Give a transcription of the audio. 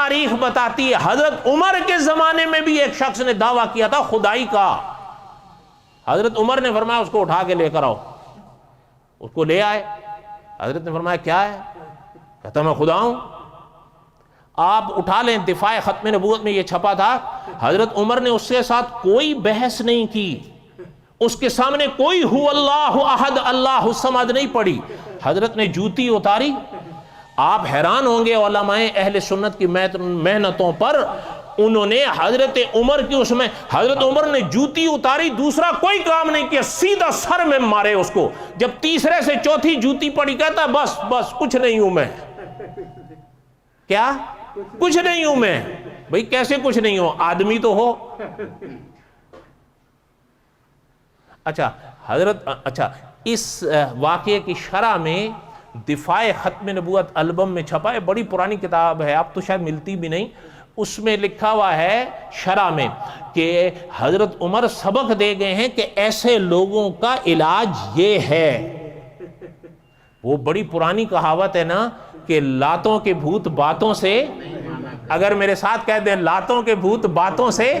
تاریخ بتاتی ہے حضرت عمر کے زمانے میں بھی ایک شخص نے دعویٰ کیا تھا خدائی کا. حضرت عمر نے فرمایا اس کو اٹھا کے لے کر آؤ. اس کو لے آئے. حضرت نے فرمایا کیا ہے؟ کہتا میں خدا ہوں. آپ اٹھا لیں, دفاع ختم نبوت میں یہ چھپا تھا. حضرت عمر نے اس کے ساتھ کوئی بحث نہیں کی, اس کے سامنے کوئی هو اللہ احد اللہ الصمد نہیں پڑھی. حضرت نے جوتی اتاری. آپ حیران ہوں گے علماء اہل سنت کی محنتوں پر. انہوں نے حضرت عمر کی اس میں, حضرت عمر نے جوتی اتاری, دوسرا کوئی کام نہیں کیا, سیدھا سر میں مارے اس کو. جب تیسرے سے چوتھی جوتی پڑی کہتا بس بس کچھ نہیں ہوں میں. کیا کچھ نہیں ہوں میں؟ بھئی کیسے کچھ نہیں ہوں؟ آدمی تو ہو. اچھا اس واقعے کی شرح میں دفاع ختم نبوت البم میں چھپا ہے, بڑی پرانی کتاب ہے, اب تو شاید ملتی بھی نہیں. اس میں لکھا ہوا ہے شرح میں کہ حضرت عمر سبق دے گئے ہیں کہ ایسے لوگوں کا علاج یہ ہے. وہ بڑی پرانی کہاوت ہے نا کہ لاتوں کے بھوت باتوں سے, اگر میرے ساتھ کہہ دیں لاتوں کے بھوت باتوں سے